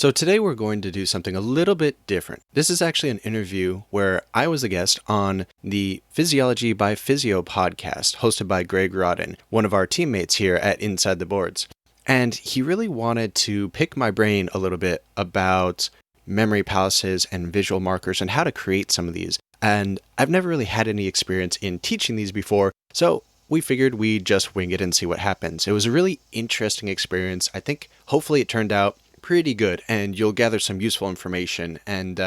So today we're going to do something a little bit different. This is actually an interview where I was a guest on the Physiology by Physeo podcast hosted by Greg Rodden, one of our teammates here at InsideTheBoards. And he really wanted to pick my brain a little bit about memory palaces and visual markers and how to create some of these. And I've never really had any experience in teaching these before, so we figured we'd just wing it and see what happens. It was a really interesting experience. I think hopefully it turned out pretty good and you'll gather some useful information. And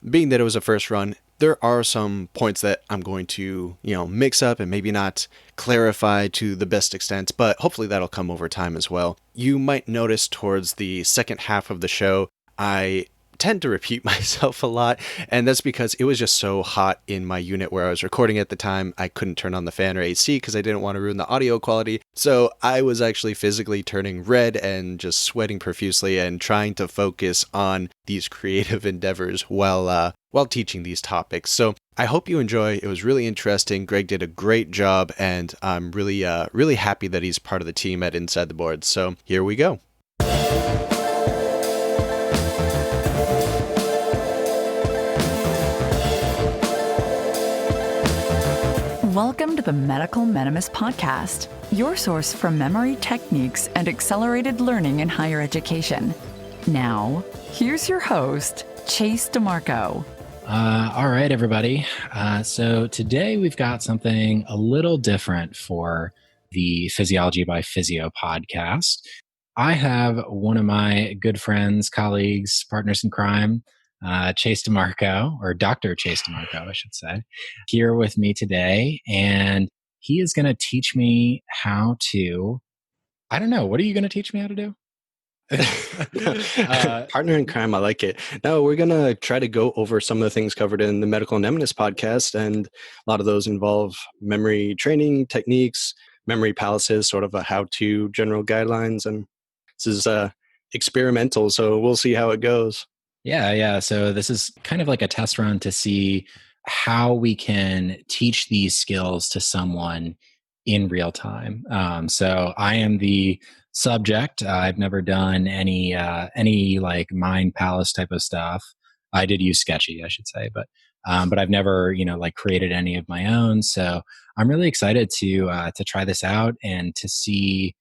being that it was a first run, there are some points that I'm going to, mix up and maybe not clarify to the best extent, but hopefully that'll come over time as well. You might notice towards the second half of the show, I tend to repeat myself a lot, and that's because it was just so hot in my unit where I was recording at the time. I couldn't turn on the fan or AC because I didn't want to ruin the audio quality, so I was actually physically turning red and just sweating profusely and trying to focus on these creative endeavors while teaching these topics. So I hope you enjoy. It was really interesting. Greg did a great job, and I'm really happy that he's part of the team at InsideTheBoards. So here we go. Welcome to the Medical Minimus Podcast, your source for memory techniques and accelerated learning in higher education. Now, here's your host, Chase DiMarco. All right, everybody. So today we've got something a little different for the Physiology by Physeo podcast. I have one of my good friends, colleagues, partners in crime, Chase DiMarco, or Dr. Chase DiMarco, I should say, here with me today. And he is going to teach me how to, I don't know, what are you going to teach me how to do? Partner in crime, I like it. No, we're going to try to go over some of the things covered in the Medical Minimus podcast, and a lot of those involve memory training techniques, memory palaces, sort of a how-to general guidelines, and this is experimental, so we'll see how it goes. Yeah. So this is kind of like a test run to see how we can teach these skills to someone in real time. So I am the subject. I've never done any like mind palace type of stuff. I did use Sketchy, I should say, but I've never created any of my own. So I'm really excited to try this out and to see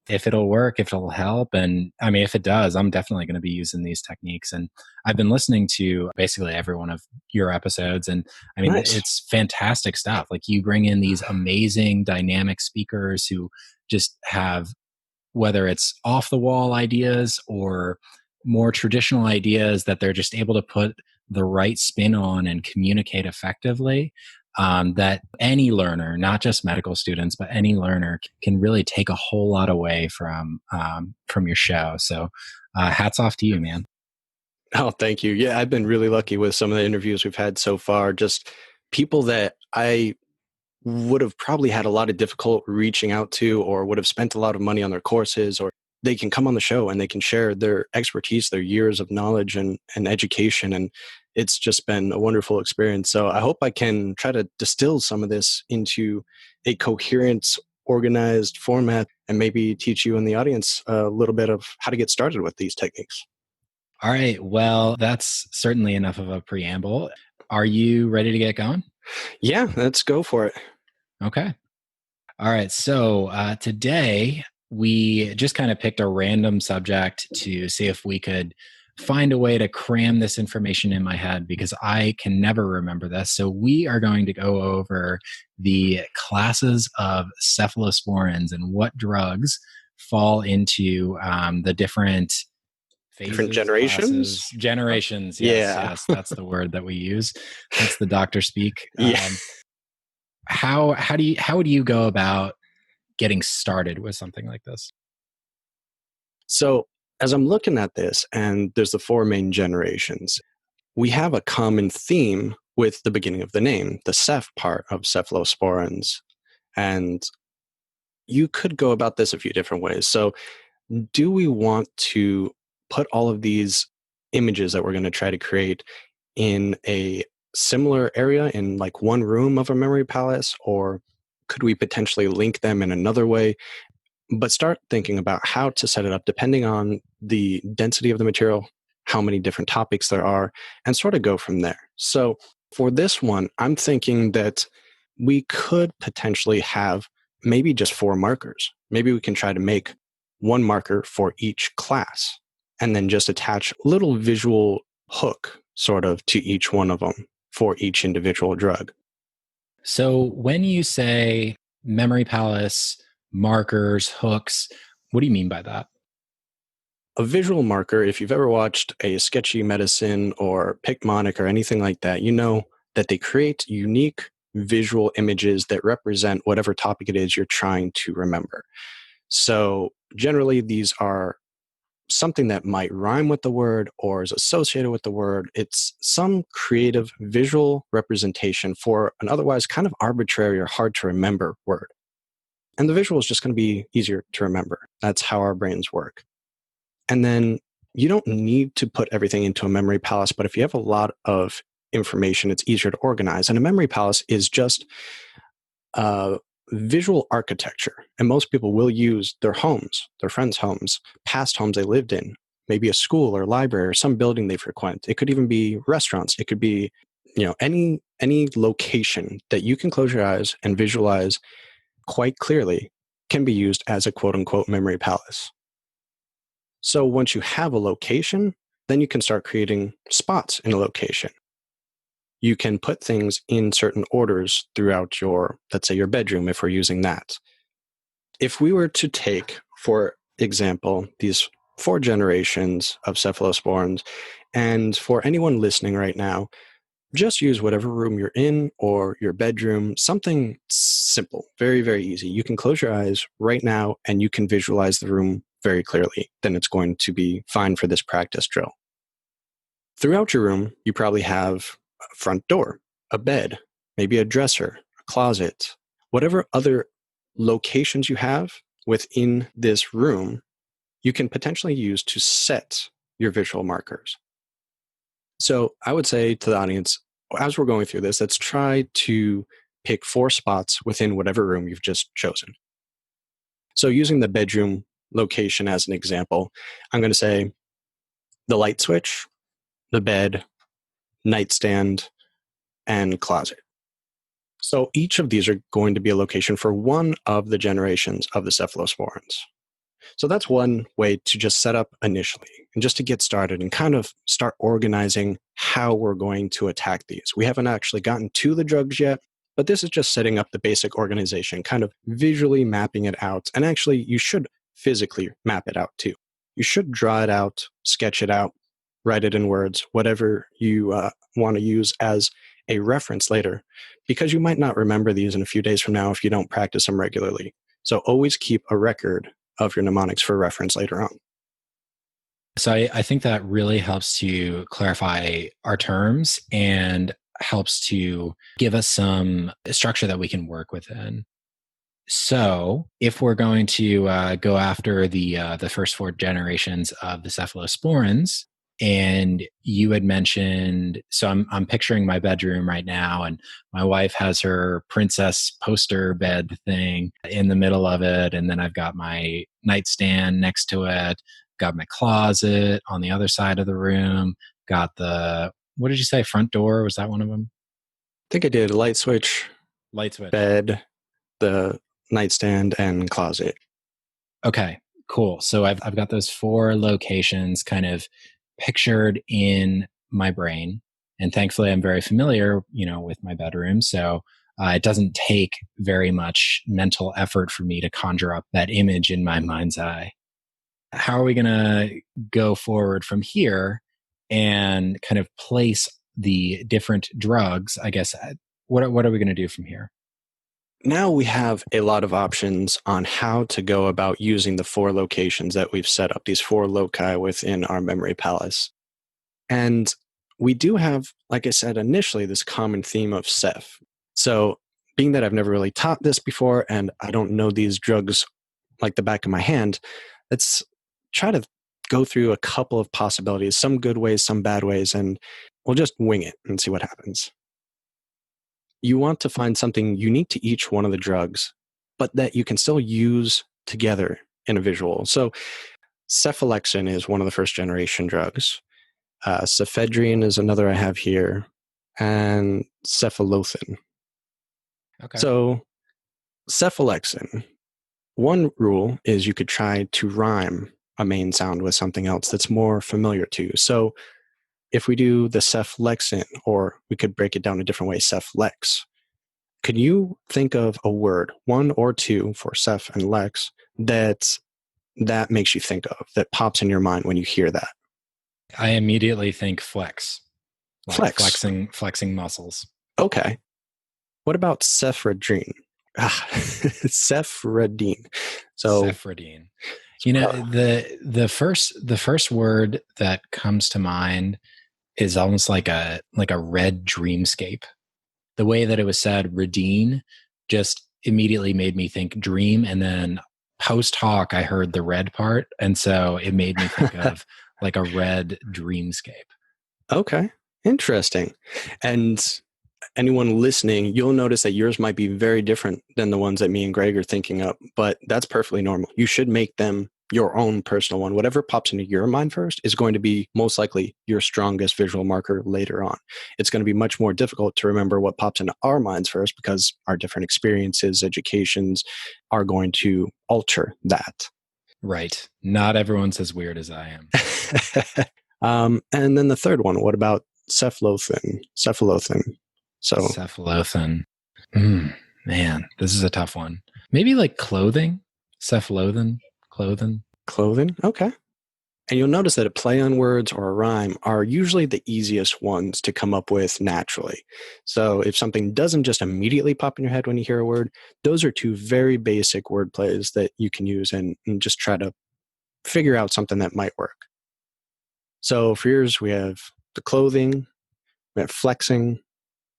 if it'll work, if it'll help. And I mean, if it does, I'm definitely going to be using these techniques. And I've been listening to basically every one of your episodes. And I mean, Nice. It's fantastic stuff. Like, you bring in these amazing dynamic speakers who just have, whether it's off the wall ideas or more traditional ideas that they're just able to put the right spin on and communicate effectively. That any learner, not just medical students, but any learner can really take a whole lot away from your show. So hats off to you, man. Oh, thank you. Yeah, I've been really lucky with some of the interviews we've had so far. Just people that I would have probably had a lot of difficult reaching out to, or would have spent a lot of money on their courses, or they can come on the show and they can share their expertise, their years of knowledge and education. And it's just been a wonderful experience. So I hope I can try to distill some of this into a coherent, organized format and maybe teach you in the audience a little bit of how to get started with these techniques. All right. Well, that's certainly enough of a preamble. Are you ready to get going? Yeah, let's go for it. Okay. All right. So today we just kind of picked a random subject to see if we could find a way to cram this information in my head, because I can never remember this. So we are going to go over the classes of cephalosporins and what drugs fall into the different phases, different generations. Classes, generations. Yes, that's the word that we use. That's the doctor speak. Yeah. How would you go about getting started with something like this? So as I'm looking at this, and there's the four main generations, we have a common theme with the beginning of the name, the ceph part of cephalosporins. And you could go about this a few different ways. So do we want to put all of these images that we're going to try to create in a similar area, in like one room of a memory palace, or could we potentially link them in another way? But start thinking about how to set it up depending on the density of the material, how many different topics there are, and sort of go from there. So for this one, I'm thinking that we could potentially have maybe just 4 markers. Maybe we can try to make one marker for each class and then just attach a little visual hook sort of to each one of them for each individual drug. So when you say memory palace, markers, hooks, what do you mean by that? A visual marker, if you've ever watched a Sketchy Medicine or Picmonic or anything like that, you know that they create unique visual images that represent whatever topic it is you're trying to remember. So generally, these are something that might rhyme with the word or is associated with the word. It's some creative visual representation for an otherwise kind of arbitrary or hard to remember word. And the visual is just going to be easier to remember. That's how our brains work. And then you don't need to put everything into a memory palace, but if you have a lot of information, it's easier to organize. And a memory palace is just visual architecture. And most people will use their homes, their friends' homes, past homes they lived in, maybe a school or library or some building they frequent. It could even be restaurants. It could be, any location that you can close your eyes and visualize quite clearly can be used as a quote unquote memory palace. So once you have a location, then you can start creating spots in a location. You can put things in certain orders throughout let's say your bedroom, if we're using that. If we were to take, for example, these 4 generations of cephalosporins, and for anyone listening right now, just use whatever room you're in or your bedroom, something simple, very, very easy. You can close your eyes right now and you can visualize the room very clearly. Then it's going to be fine for this practice drill. Throughout your room, you probably have a front door, a bed, maybe a dresser, a closet, whatever other locations you have within this room, you can potentially use to set your visual markers. So I would say to the audience, as we're going through this, let's try to pick 4 spots within whatever room you've just chosen. So using the bedroom location as an example, I'm going to say the light switch, the bed, nightstand, and closet. So each of these are going to be a location for one of the generations of the cephalosporins. So that's one way to just set up initially and just to get started and kind of start organizing how we're going to attack these. We haven't actually gotten to the drugs yet, but this is just setting up the basic organization, kind of visually mapping it out. And actually, you should physically map it out too. You should draw it out, sketch it out, write it in words, whatever you want to use as a reference later, because you might not remember these in a few days from now if you don't practice them regularly. So always keep a record of your mnemonics for reference later on. So I think that really helps to clarify our terms and helps to give us some structure that we can work within. So if we're going to go after the first 4 generations of the cephalosporins, and you had mentioned, so I'm picturing my bedroom right now, and my wife has her princess poster bed thing in the middle of it, and then I've got my nightstand next to it, got my closet on the other side of the room, got what did you say, front door? Was that one of them? I think I did light switch, bed, the nightstand, and closet. Okay, cool. So I've got those 4 locations kind of pictured in my brain, and thankfully I'm very familiar, with my bedroom. So it doesn't take very much mental effort for me to conjure up that image in my mind's eye. How are we going to go forward from here and kind of place the different drugs? I guess what are we going to do from here? Now we have a lot of options on how to go about using the 4 locations that we've set up, these 4 loci within our memory palace. And we do have, like I said initially, this common theme of Ceph. So being that I've never really taught this before and I don't know these drugs like the back of my hand, let's try to go through a couple of possibilities, some good ways, some bad ways, and we'll just wing it and see what happens. You want to find something unique to each one of the drugs, but that you can still use together in a visual. So cephalasporin is one of the first generation drugs. Cephedrine is another I have here, and cephalothin. Okay. So cephalexin, one rule is you could try to rhyme a main sound with something else that's more familiar to you. So if we do the cephalexin, or we could break it down a different way, cephlex, can you think of a word, one or two for ceph and lex, that makes you think of, that pops in your mind when you hear that? I immediately think flex, like Flex. flexing muscles. Okay. What about cephredrine? Cephredine. So Cephredine. The first word that comes to mind is almost like a red dreamscape. The way that it was said, Redine, just immediately made me think dream, and then post hoc I heard the red part, and so it made me think of like a red dreamscape. okay, interesting. And anyone listening, you'll notice that yours might be very different than the ones that me and Greg are thinking of, but that's perfectly normal. You should make them your own personal one. Whatever pops into your mind first is going to be most likely your strongest visual marker later on. It's going to be much more difficult to remember what pops into our minds first, because our different experiences, educations are going to alter that. Right. Not everyone's as weird as I am. And then the third one, what about cephalothin? So Cephalothin. Man, this is a tough one. Maybe like clothing? Cephalothin? Clothing? clothing, okay. And you'll notice that a play on words or a rhyme are usually the easiest ones to come up with naturally. So if something doesn't just immediately pop in your head when you hear a word, those are two very basic word plays that you can use and just try to figure out something that might work. So for yours, we have the clothing, we have flexing,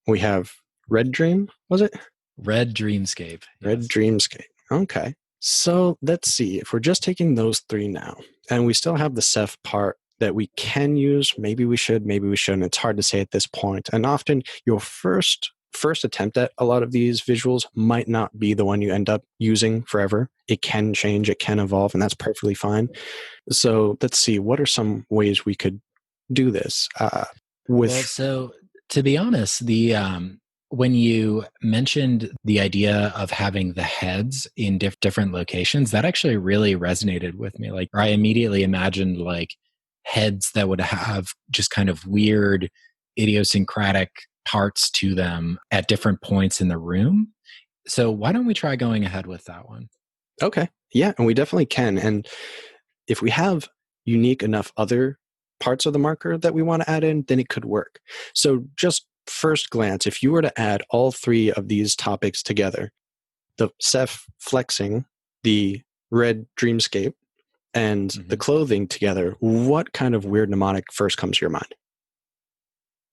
we have red dream, was it? Red dreamscape. Red Yes. dreamscape. Okay. So let's see. If we're just taking those three now, and we still have the ceph part that we can use, maybe we should, maybe we shouldn't. It's hard to say at this point. And often your first attempt at a lot of these visuals might not be the one you end up using forever. It can change, it can evolve, and that's perfectly fine. So let's see. What are some ways we could do this with? Well, so to be honest, the when you mentioned the idea of having the heads in different locations, that actually really resonated with me. Like, I immediately imagined like heads that would have just kind of weird, idiosyncratic parts to them at different points in the room. So why don't we try going ahead with that one? Okay. Yeah, and we definitely can. And if we have unique enough other parts of the marker that we want to add in, then it could work. So just first glance, if you were to add all three of these topics together, the ceph flexing, the red dreamscape, and the clothing together, what kind of weird mnemonic first comes to your mind?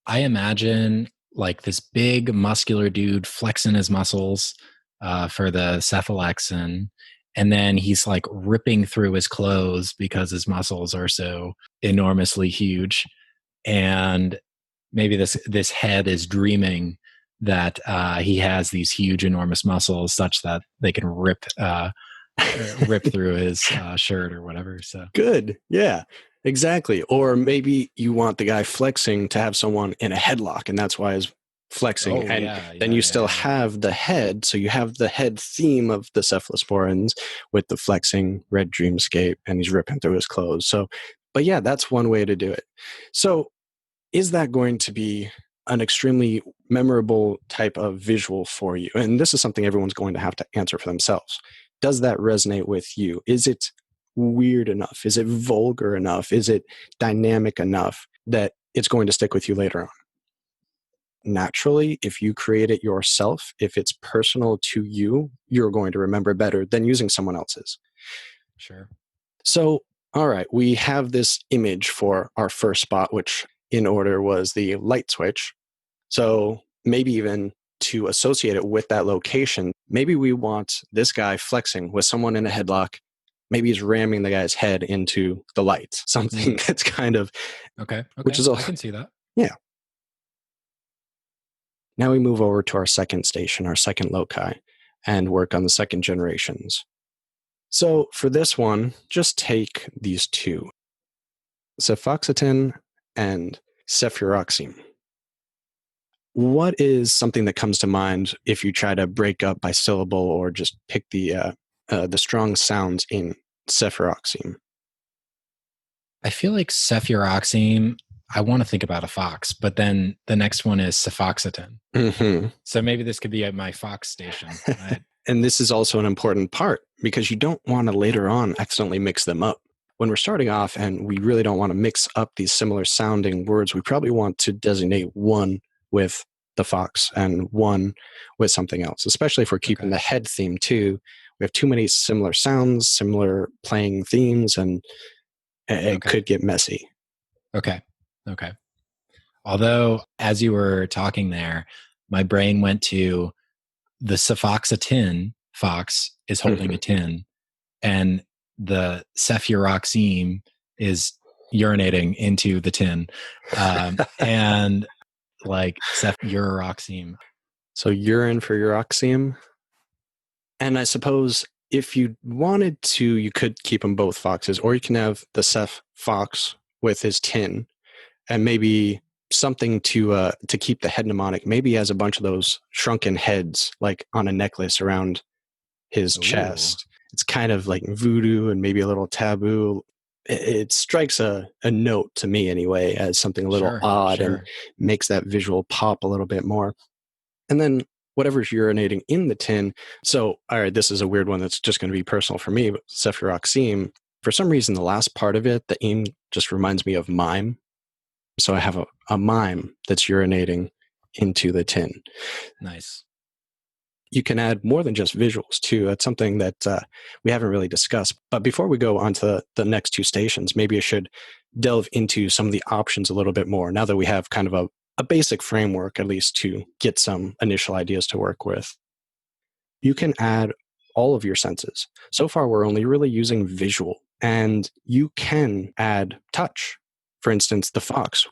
I imagine like this big muscular dude flexing his muscles for the cephalexin, and then he's like ripping through his clothes because his muscles are so enormously huge. And maybe this head is dreaming that he has these huge, enormous muscles such that they can rip through his shirt or whatever. So Good. Yeah, exactly. Or maybe you want the guy flexing to have someone in a headlock, and that's why he's flexing. Then you still have the head. So you have the head theme of the cephalosporins with the flexing red dreamscape, and he's ripping through his clothes. So, but yeah, that's one way to do it. So is that going to be an extremely memorable type of visual for you? And this is something everyone's going to have to answer for themselves. Does that resonate with you? Is it weird enough? Is it vulgar enough? Is it dynamic enough that it's going to stick with you later on? Naturally, if you create it yourself, if it's personal to you, you're going to remember better than using someone else's. Sure. So, all right, we have this image for our first spot, which in order was the light switch. So maybe even to associate it with that location, maybe we want this guy flexing with someone in a headlock. Maybe he's ramming the guy's head into the light, something that's kind of... Okay. Which is I can see that. Yeah. Now we move over to our second station, our second loci, and work on the second generations. So for this one, just take these two. Cefoxitin and cephalosporin. What is something that comes to mind if you try to break up by syllable or just pick the strong sounds in cephalosporin? I feel like cephalosporin, I want to think about a fox, but then the next one is cefoxitin. Mm-hmm. So maybe this could be at my fox station. And this is also an important part because you don't want to later on accidentally mix them up. When we're starting off and we really don't want to mix up these similar sounding words, we probably want to designate one with the fox and one with something else, especially if we're keeping the head theme too. We have too many similar sounds, similar playing themes, and it could get messy. Okay. Although, as you were talking there, my brain went to the cefoxitin fox is holding a tin, and the cephalosporin is urinating into the tin, and like cephalosporin. So urine for uroxium. And I suppose if you wanted to, you could keep them both foxes, or you can have the Ceph fox with his tin, and maybe something to keep the head mnemonic. Maybe he has a bunch of those shrunken heads, like on a necklace around his chest. It's kind of like voodoo and maybe a little taboo. It strikes a note to me anyway as something a little odd and makes that visual pop a little bit more. And then whatever's urinating in the tin. So, all right, this is a weird one that's just going to be personal for me, but cephalosporin, for some reason, the last part of it, the eam just reminds me of mime. So I have a mime that's urinating into the tin. Nice. You can add more than just visuals too. That's something that we haven't really discussed. But before we go on to the next two stations, maybe I should delve into some of the options a little bit more now that we have kind of a basic framework, at least to get some initial ideas to work with. You can add all of your senses. So far, we're only really using visual, and you can add touch. For instance, the fox.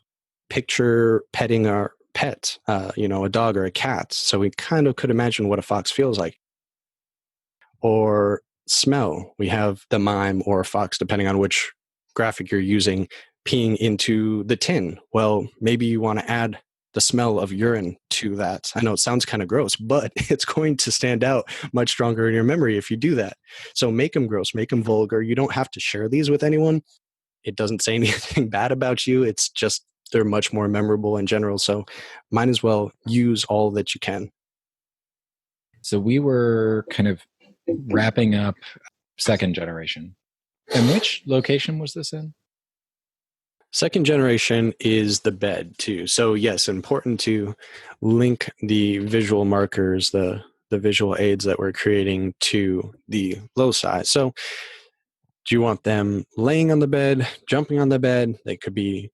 Picture petting our pet, a dog or a cat. So we kind of could imagine what a fox feels like. Or smell. We have the mime or a fox, depending on which graphic you're using, peeing into the tin. Well, maybe you want to add the smell of urine to that. I know it sounds kind of gross, but it's going to stand out much stronger in your memory if you do that. So make them gross, make them vulgar. You don't have to share these with anyone. It doesn't say anything bad about you. It's just they're much more memorable in general. So might as well use all that you can. So we were kind of wrapping up second generation. And which location was this in? Second generation is the bed too. So yes, important to link the visual markers, the visual aids that we're creating to the loci. So do you want them laying on the bed, jumping on the bed? They could be,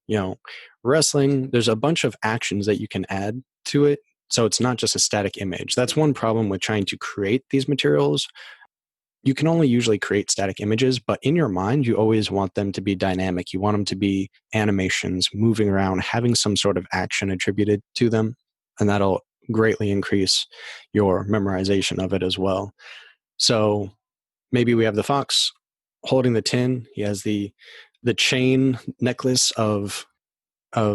wrestling. There's a bunch of actions that you can add to it. So it's not just a static image. That's one problem with trying to create these materials. You can only usually create static images, but in your mind, you always want them to be dynamic. You want them to be animations, moving around, having some sort of action attributed to them. And that'll greatly increase your memorization of it as well. So maybe we have the fox holding the tin. He has the chain necklace of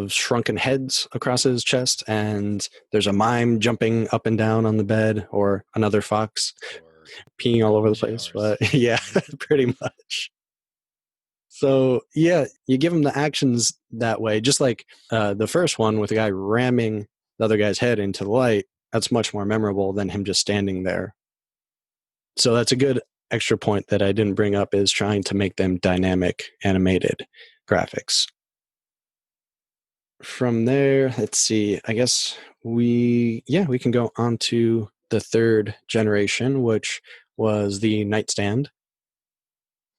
shrunken heads across his chest, and there's a mime jumping up and down on the bed, or another fox peeing all over the place. But yeah, pretty much. So yeah, you give them the actions that way, just like the first one with the guy ramming the other guy's head into the light. That's much more memorable than him just standing there. So that's a good extra point that I didn't bring up, is trying to make them dynamic animated graphics. From there, let's see, I guess we can go on to the third generation, which was the nightstand.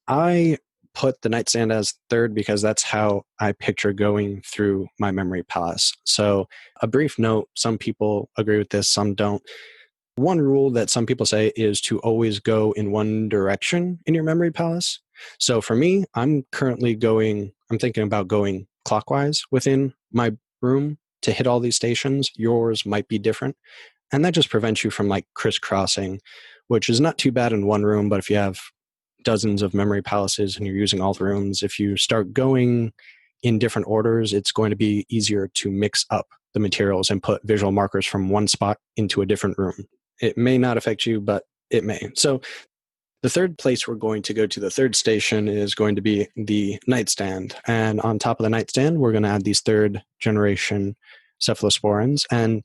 I put the nightstand as third because that's how I picture going through my memory palace. So a brief note, some people agree with this, some don't. One rule that some people say is to always go in one direction in your memory palace. So for me, I'm thinking about going clockwise within my room to hit all these stations. Yours might be different. And that just prevents you from like crisscrossing, which is not too bad in one room. But if you have dozens of memory palaces and you're using all the rooms, if you start going in different orders, it's going to be easier to mix up the materials and put visual markers from one spot into a different room. It may not affect you, but it may. So the third place we're going to go to, the third station, is going to be the nightstand. And on top of the nightstand, we're going to add these third generation cephalosporins. And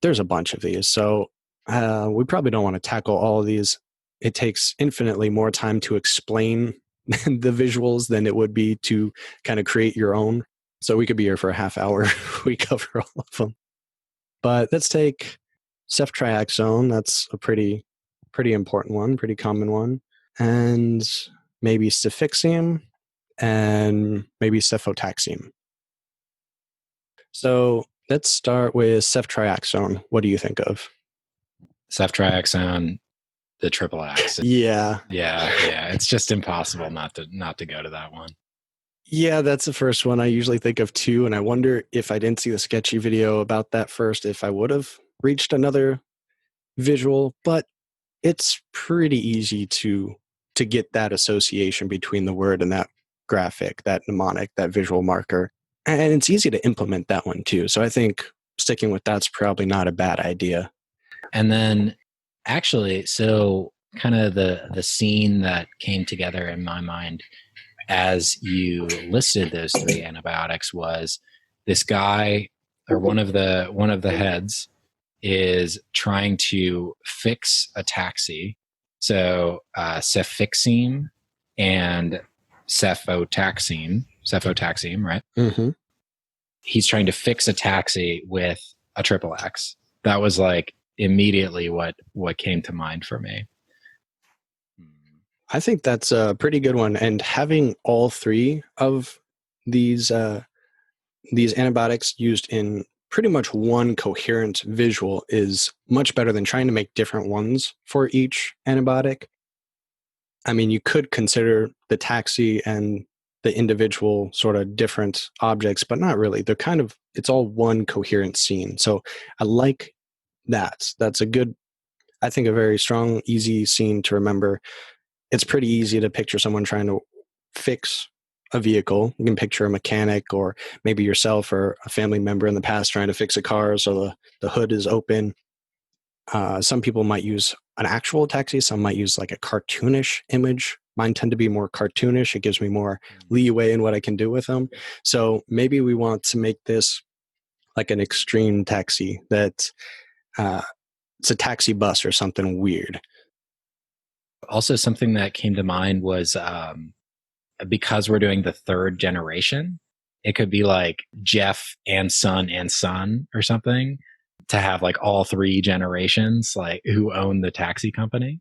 there's a bunch of these. So we probably don't want to tackle all of these. It takes infinitely more time to explain the visuals than it would be to kind of create your own. So we could be here for a half hour. We cover all of them. But let's take Ceftriaxone. That's a pretty important one, pretty common one. And maybe Cephalosporin and maybe cefotaxime. So let's start with Ceftriaxone. What do you think of? Ceftriaxone, the triple X. Yeah. It's just impossible not to go to that one. Yeah, that's the first one I usually think of too. And I wonder if I didn't see the sketchy video about that first, if I would have reached another visual. But it's pretty easy to get that association between the word and that graphic, that mnemonic, that visual marker. And it's easy to implement that one too. So I think sticking with that's probably not a bad idea. And then actually, so kind of the scene that came together in my mind as you listed those three antibiotics was this guy, or one of the heads, is trying to fix ataxia. So cefixime and cefotaxime, right? Mm-hmm. He's trying to fix ataxia with a triple X. That was like immediately what came to mind for me. I think that's a pretty good one. And having all three of these antibiotics used in pretty much one coherent visual is much better than trying to make different ones for each antibiotic. I mean, you could consider the taxi and the individual sort of different objects, but not really. They're kind of, it's all one coherent scene. So I like that. That's a good, I think, a very strong, easy scene to remember. It's pretty easy to picture someone trying to fix a vehicle. You can picture a mechanic or maybe yourself or a family member in the past trying to fix a car so the hood is open. Some people might use an actual taxi. Some might use like a cartoonish image. Mine tend to be more cartoonish. It gives me more leeway in what I can do with them. So maybe we want to make this like an extreme taxi that it's a taxi bus or something weird. Also, something that came to mind was because we're doing the third generation, it could be like Jeff and son or something, to have like all three generations like who own the taxi company.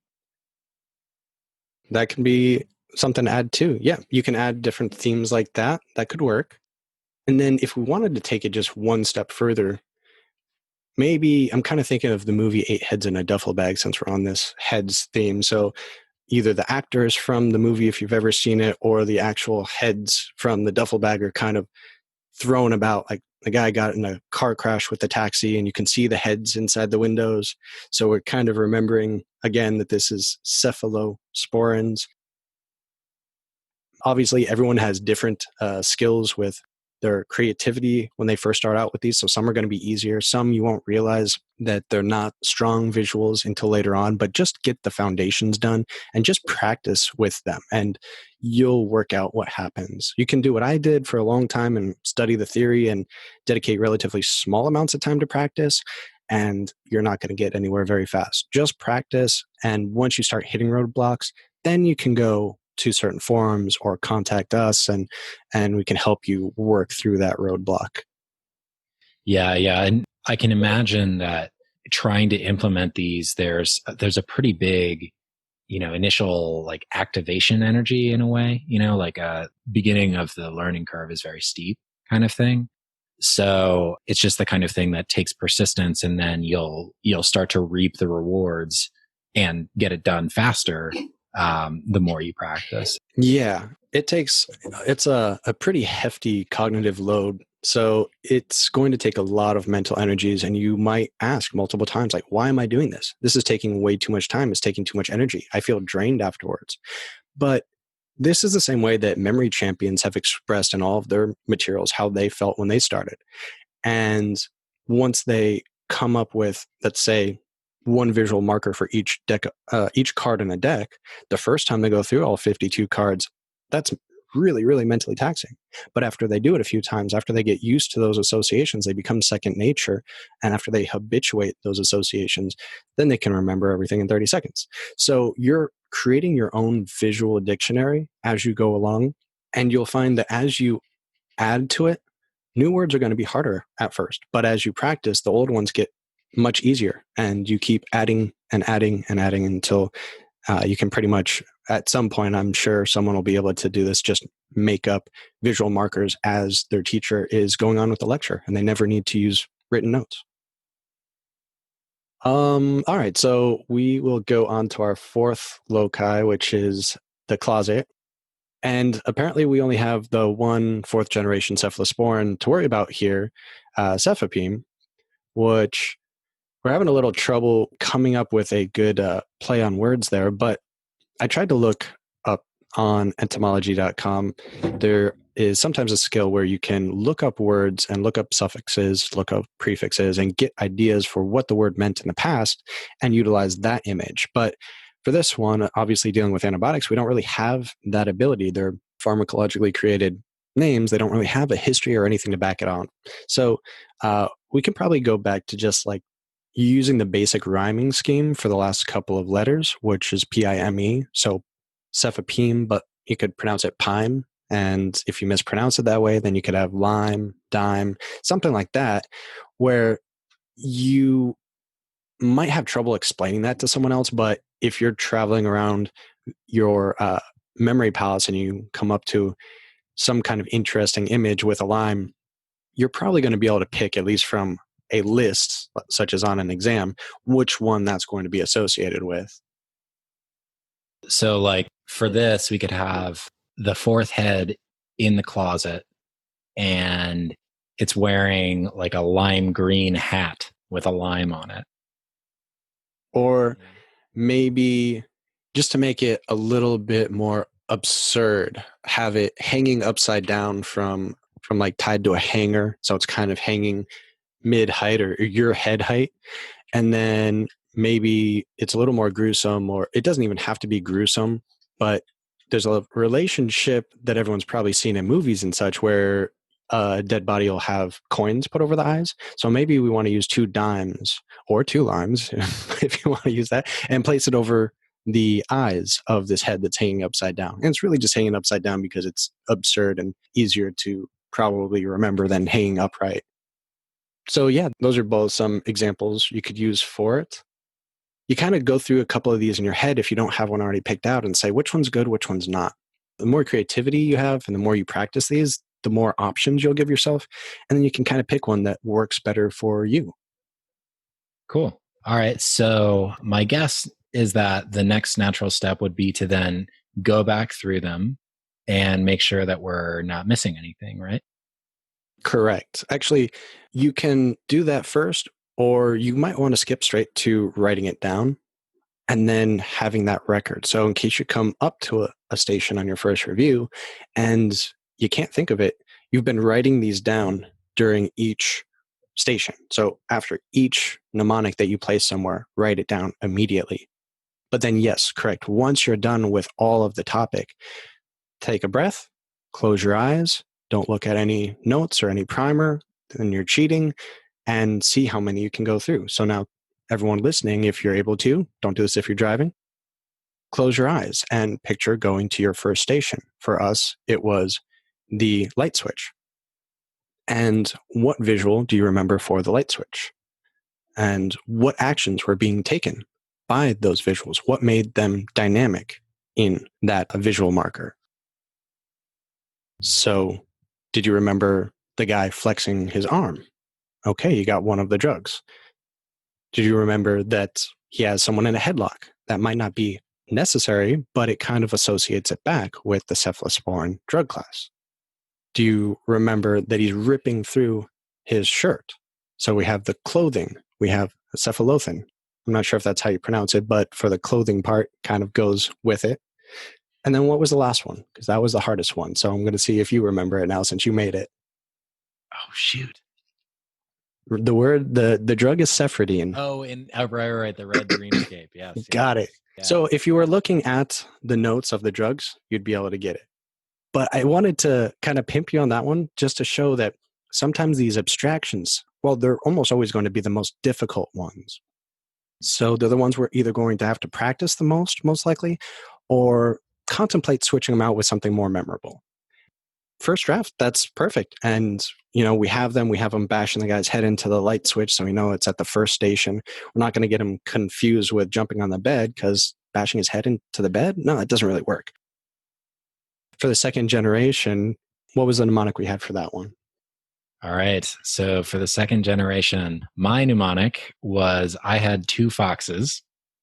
That can be something to add too. Yeah, you can add different themes like that. That could work. And then if we wanted to take it just one step further, maybe I'm kind of thinking of the movie 8 Heads in a Duffel Bag since we're on this heads theme. So either the actors from the movie, if you've ever seen it, or the actual heads from the duffel bag are kind of thrown about. Like the guy got in a car crash with the taxi and you can see the heads inside the windows. So we're kind of remembering again that this is cephalosporins. Obviously, everyone has different skills with their creativity when they first start out with these. So some are going to be easier. Some you won't realize that they're not strong visuals until later on, but just get the foundations done and just practice with them and you'll work out what happens. You can do what I did for a long time and study the theory and dedicate relatively small amounts of time to practice, and you're not going to get anywhere very fast. Just practice, and once you start hitting roadblocks, then you can go to certain forums or contact us and we can help you work through that roadblock. Yeah. And I can imagine that trying to implement these, there's a pretty big, initial like activation energy in a way, like a beginning of the learning curve is very steep kind of thing. So it's just the kind of thing that takes persistence, and then you'll start to reap the rewards and get it done faster. The more you practice. Yeah, it's a pretty hefty cognitive load. So it's going to take a lot of mental energies, and you might ask multiple times, like, why am I doing this? This is taking way too much time. It's taking too much energy. I feel drained afterwards. But this is the same way that memory champions have expressed in all of their materials how they felt when they started. And once they come up with, let's say, one visual marker for each card in a deck, the first time they go through all 52 cards, that's really, really mentally taxing. But after they do it a few times, after they get used to those associations, they become second nature. And after they habituate those associations, then they can remember everything in 30 seconds. So you're creating your own visual dictionary as you go along. And you'll find that as you add to it, new words are going to be harder at first. But as you practice, the old ones get much easier. And you keep adding and adding and adding until you can pretty much, at some point, I'm sure someone will be able to do this, just make up visual markers as their teacher is going on with the lecture, and they never need to use written notes. All right, so we will go on to our fourth loci, which is the closet. And apparently we only have the one fourth generation cephalosporin to worry about here, cefepime, which we're having a little trouble coming up with a good play on words there. But I tried to look up on etymology.com. There is sometimes a skill where you can look up words and look up suffixes, look up prefixes, and get ideas for what the word meant in the past and utilize that image. But for this one, obviously dealing with antibiotics, we don't really have that ability. They're pharmacologically created names. They don't really have a history or anything to back it on. So we can probably go back to just like using the basic rhyming scheme for the last couple of letters, which is P-I-M-E. So cefepime, but you could pronounce it pime. And if you mispronounce it that way, then you could have lime, dime, something like that, where you might have trouble explaining that to someone else. But if you're traveling around your memory palace and you come up to some kind of interesting image with a lime, you're probably going to be able to pick, at least from a list, such as on an exam, which one that's going to be associated with. So like for this, we could have the fourth head in the closet and it's wearing like a lime green hat with a lime on it. Or maybe just to make it a little bit more absurd, have it hanging upside down from like tied to a hanger. So it's kind of hanging mid height or your head height. And then maybe it's a little more gruesome, or it doesn't even have to be gruesome, but there's a relationship that everyone's probably seen in movies and such where a dead body will have coins put over the eyes. So maybe we want to use 2 dimes or 2 limes, if you want to use that, and place it over the eyes of this head that's hanging upside down. And it's really just hanging upside down because it's absurd and easier to probably remember than hanging upright. So yeah, those are both some examples you could use for it. You kind of go through a couple of these in your head if you don't have one already picked out and say, which one's good, which one's not. The more creativity you have and the more you practice these, the more options you'll give yourself. And then you can kind of pick one that works better for you. Cool. All right. So my guess is that the next natural step would be to then go back through them and make sure that we're not missing anything, right? Correct. Actually, you can do that first, or you might want to skip straight to writing it down and then having that record. So in case you come up to a station on your first review and you can't think of it, you've been writing these down during each station. So after each mnemonic that you place somewhere, write it down immediately. But then yes, correct. Once you're done with all of the topic, take a breath, close your eyes, don't look at any notes or any primer, then you're cheating, and see how many you can go through. So now everyone listening, if you're able to, don't do this if you're driving, close your eyes and picture going to your first station. For us, it was the light switch. And what visual do you remember for the light switch? And what actions were being taken by those visuals? What made them dynamic in that visual marker? So did you remember the guy flexing his arm? Okay, you got one of the drugs. Did you remember that he has someone in a headlock? That might not be necessary, but it kind of associates it back with the cephalosporin drug class. Do you remember that he's ripping through his shirt? So we have the clothing, we have cephalothin. I'm not sure if that's how you pronounce it, but for the clothing part, kind of goes with it. And then what was the last one? Because that was the hardest one. So I'm going to see if you remember it now since you made it. Oh, shoot. The drug is cephridine. Oh, right. The red dreamscape. Yes. Got it. Yeah. So if you were looking at the notes of the drugs, you'd be able to get it. But I wanted to kind of pimp you on that one just to show that sometimes these abstractions, well, they're almost always going to be the most difficult ones. So they're the ones we're either going to have to practice the most likely, or contemplate switching them out with something more memorable. First draft, that's perfect. And, we have them bashing the guy's head into the light switch. So we know it's at the first station. We're not going to get him confused with jumping on the bed because bashing his head into the bed, no, it doesn't really work. For the second generation, what was the mnemonic we had for that one? All right. So for the second generation, my mnemonic was I had 2 foxes,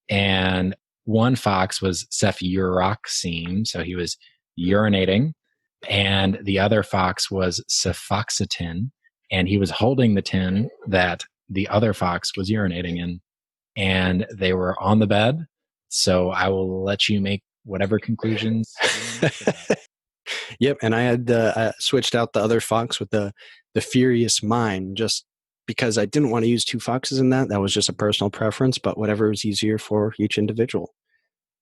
and one fox was cephalosporin, so he was urinating, and the other fox was cephalosporin, and he was holding the tin that the other fox was urinating in, and they were on the bed. So I will let you make whatever conclusions. Yep, and I had switched out the other fox with the furious mind, just because I didn't want to use 2 foxes in that. That was just a personal preference, but whatever is easier for each individual.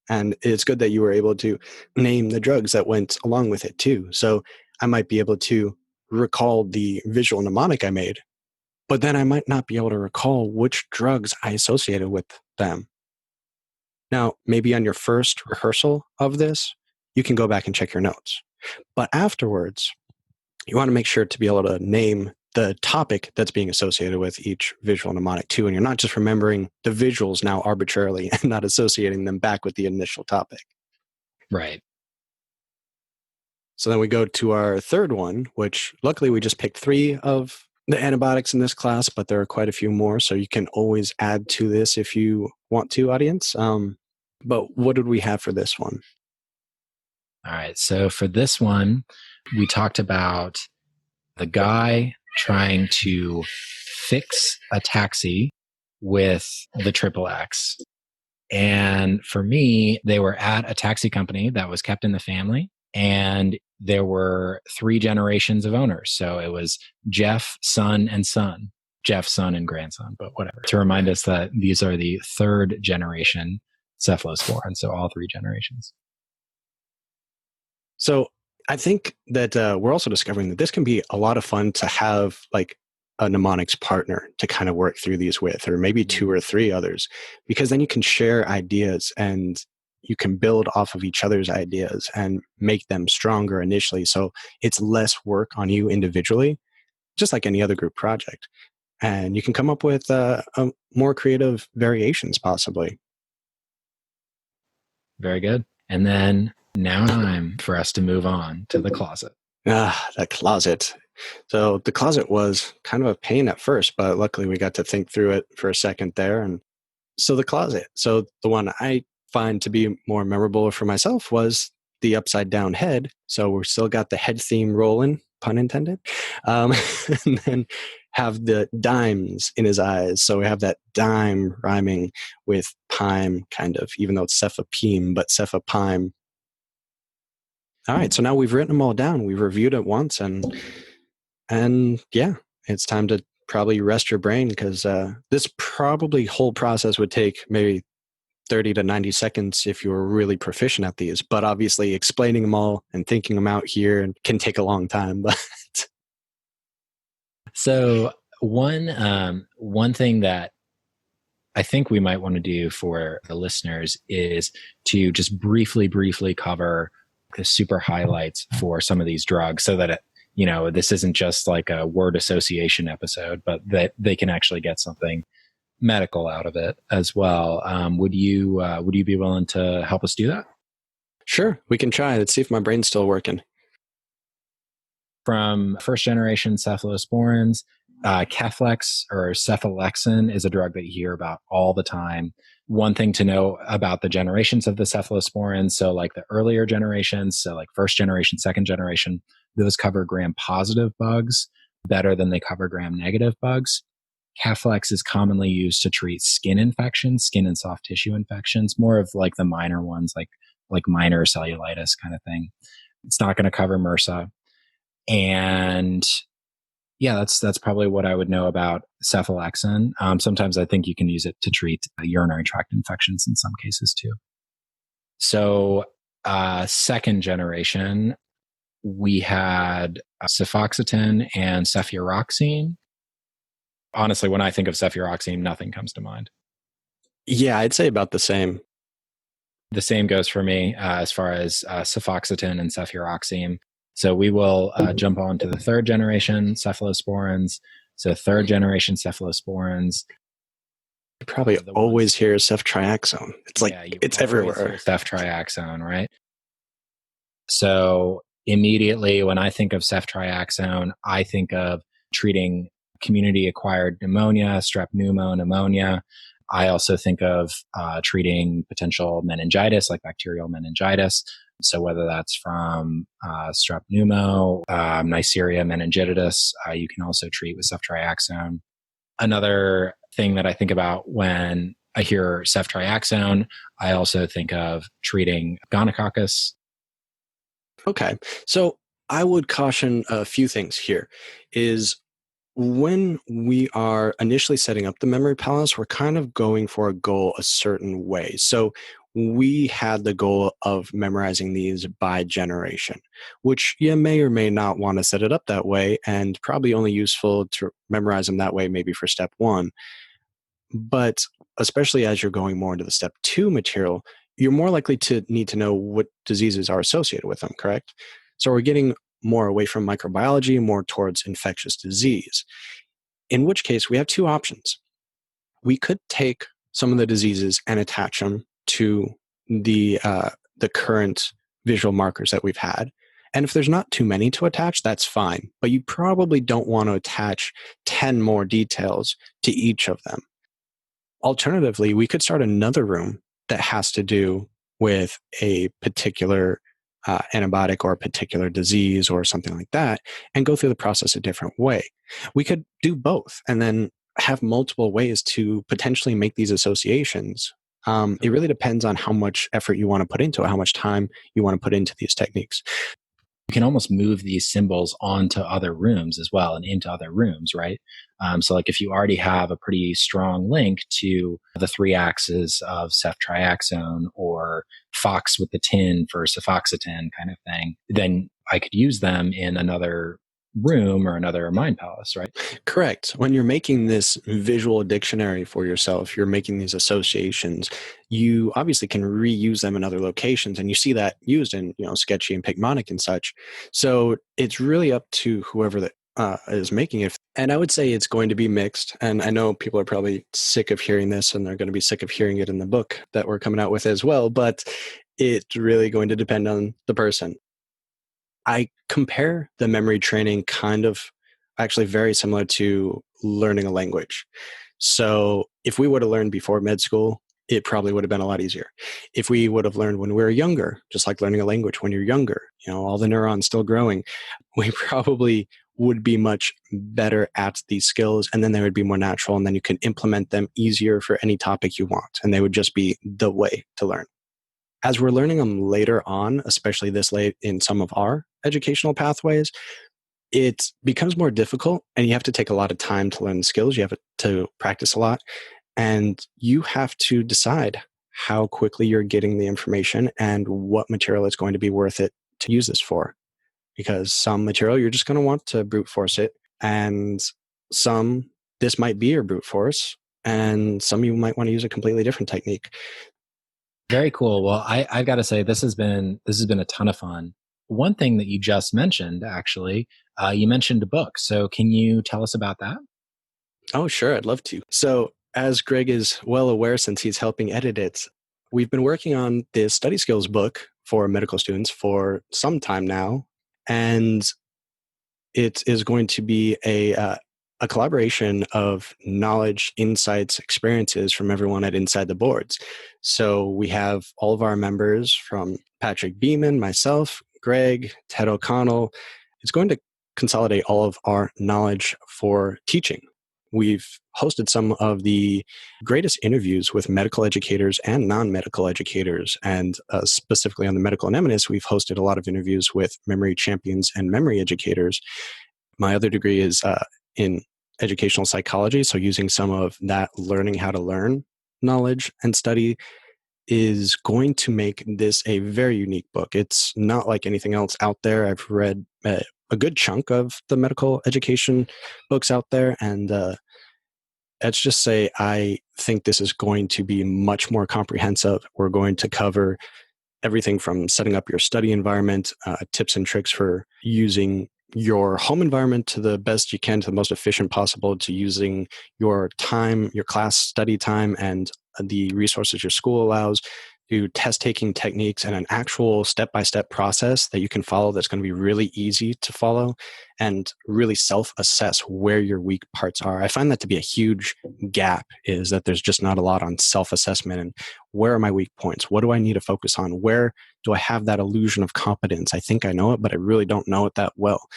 And it's good that you were able to name the drugs that went along with it too. So I might be able to recall the visual mnemonic I made, but then I might not be able to recall which drugs I associated with them. Now, maybe on your first rehearsal of this, you can go back and check your notes. But afterwards, you want to make sure to be able to name the topic that's being associated with each visual mnemonic too. And you're not just remembering the visuals now arbitrarily and not associating them back with the initial topic. Right. So then we go to our third one, which luckily we just picked 3 of the antibiotics in this class, but there are quite a few more. So you can always add to this if you want to, audience. But what did we have for this one? All right. So for this one, we talked about the guy trying to fix a taxi with the triple X. And for me, they were at a taxi company that was kept in the family, and there were 3 generations of owners. So it was Jeff, son, and son. Jeff, son, and grandson, but whatever. To remind us that these are the 3rd generation cephalosporins, so all 3 generations. So I think that we're also discovering that this can be a lot of fun to have like a mnemonics partner to kind of work through these with, or maybe 2 or 3 others, because then you can share ideas and you can build off of each other's ideas and make them stronger initially. So it's less work on you individually, just like any other group project. And you can come up with more creative variations possibly. Very good. And then now time for us to move on to the closet. That closet. So the closet was kind of a pain at first, but luckily we got to think through it for a second there. And so the closet. So the one I find to be more memorable for myself was the upside down head. So we still got the head theme rolling, pun intended. And then have the dimes in his eyes. So we have that dime rhyming with pime, kind of, even though it's cephapime, but cephapime. All right, so now we've written them all down. We've reviewed it once, and yeah, it's time to probably rest your brain, because this probably whole process would take maybe 30 to 90 seconds if you were really proficient at these. But obviously explaining them all and thinking them out here can take a long time. But so one thing that I think we might want to do for the listeners is to just briefly cover the super highlights for some of these drugs, so that this isn't just like a word association episode, but that they can actually get something medical out of it as well. Would you be willing to help us do that? Sure, we can try. Let's see if my brain's still working. From first generation cephalosporins, Keflex or Cephalaxone is a drug that you hear about all the time. One thing to know about the generations of the cephalosporins, so like the earlier generations, so like first generation, second generation, those cover gram-positive bugs better than they cover gram-negative bugs. Keflex is commonly used to treat skin infections, skin and soft tissue infections, more of like the minor ones like like minor cellulitis kind of thing. It's not going to cover MRSA. And yeah, that's probably what I would know about Ceftriaxone. Sometimes I think you can use it to treat urinary tract infections in some cases too. So second generation, we had cefoxitin and ceftriaxone. Honestly, when I think of ceftriaxone, nothing comes to mind. Yeah, I'd say about the same. The same goes for me as far as cefoxitin and ceftriaxone. So we will jump on to the third generation cephalosporins. So third generation cephalosporins. You probably always hear ceftriaxone. It's like, it's everywhere. Ceftriaxone, right? So immediately when I think of ceftriaxone, I think of treating community-acquired pneumonia, strep pneumonia. I also think of treating potential meningitis, like bacterial meningitis. So whether that's from strep pneumo, Neisseria meningitidis, you can also treat with ceftriaxone. Another thing that I think about when I hear ceftriaxone, I also think of treating gonococcus. Okay. So I would caution a few things here is when we are initially setting up the memory palace, we're kind of going for a goal a certain way. So we had the goal of memorizing these by generation, which you may or may not want to set it up that way, and probably only useful to memorize them that way maybe for step 1. But especially as you're going more into the step 2 material, you're more likely to need to know what diseases are associated with them, correct? So we're getting more away from microbiology, more towards infectious disease. In which case, we have 2 options. We could take some of the diseases and attach them to the current visual markers that we've had. And if there's not too many to attach, that's fine. But you probably don't want to attach 10 more details to each of them. Alternatively, we could start another room that has to do with a particular antibiotic or a particular disease or something like that, and go through the process a different way. We could do both and then have multiple ways to potentially make these associations. It really depends on how much effort you want to put into it, how much time you want to put into these techniques. You can almost move these symbols onto other rooms as well and into other rooms, right? So like if you already have a pretty strong link to the 3 axes of ceftriaxone or Fox with the tin for cefoxitin kind of thing, then I could use them in another room or another mind palace, right? Correct. When you're making this visual dictionary for yourself, you're making these associations, you obviously can reuse them in other locations, and you see that used in, Sketchy and Picmonic and such. So it's really up to whoever that is making it. And I would say it's going to be mixed. And I know people are probably sick of hearing this, and they're going to be sick of hearing it in the book that we're coming out with as well, but it's really going to depend on the person. I compare the memory training kind of actually very similar to learning a language. So if we would have learned before med school, it probably would have been a lot easier. If we would have learned when we were younger, just like learning a language when you're younger, all the neurons still growing, we probably would be much better at these skills, and then they would be more natural, and then you can implement them easier for any topic you want, and they would just be the way to learn. As we're learning them later on, especially this late in some of our educational pathways, it becomes more difficult, and you have to take a lot of time to learn the skills. You have to practice a lot, and you have to decide how quickly you're getting the information and what material is going to be worth it to use this for. Because some material, you're just going to want to brute force it, and some, this might be your brute force, and some you might want to use a completely different technique. Very cool. Well, I've got to say this has been a ton of fun. One thing that you just mentioned, actually, you mentioned a book. So can you tell us about that? Oh, sure. I'd love to. So as Greg is well aware, since he's helping edit it, we've been working on this study skills book for medical students for some time now. And it is going to be a collaboration of knowledge, insights, experiences from everyone at InsideTheBoards. So we have all of our members from Patrick Beeman, myself, Greg, Ted O'Connell. It's going to consolidate all of our knowledge for teaching. we've hosted some of the greatest interviews with medical educators and non-medical educators. And specifically on the medical anemones, we've hosted a lot of interviews with memory champions and memory educators. My other degree is in educational psychology. So using some of that learning how to learn knowledge and study is going to make this a very unique book. It's not like anything else out there. I've read a good chunk of the medical education books out there. And let's just say I think this is going to be much more comprehensive. We're going to cover everything from setting up your study environment, tips and tricks for using your home environment to the best you can, to the most efficient possible, to using your time, your class study time, and the resources your school allows, to test-taking techniques and an actual step-by-step process that you can follow that's going to be really easy to follow and really self-assess where your weak parts are. I find that to be a huge gap, is that there's just not a lot on self-assessment and where are my weak points? What do I need to focus on? Where do I have that illusion of competence? I think I know it, but I really don't know it that well.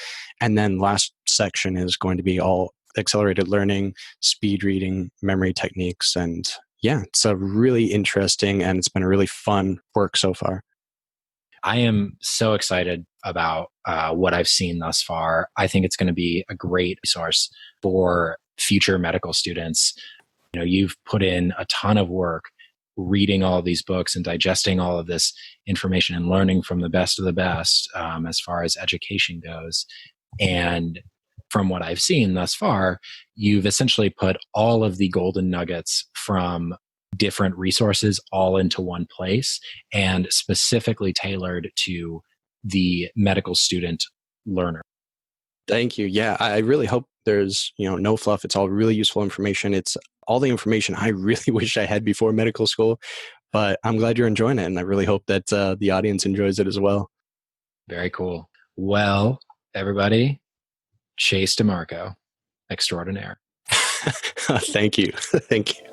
And then last section is going to be all accelerated learning, speed reading, memory techniques, and yeah, it's a really interesting and it's been a really fun work so far. I am so excited about what I've seen thus far. I think it's going to be a great resource for future medical students. You know, you've put in a ton of work reading all of these books and digesting all of this information and learning from the best of the best as far as education goes. And from what I've seen thus far, you've essentially put all of the golden nuggets from different resources all into one place and specifically tailored to the medical student learner. Thank you. Yeah, I really hope there's, no fluff. It's all really useful information. It's all the information I really wish I had before medical school, but I'm glad you're enjoying it. And I really hope that the audience enjoys it as well. Very cool. Well, everybody, Chase DiMarco, extraordinaire. Thank you. Thank you.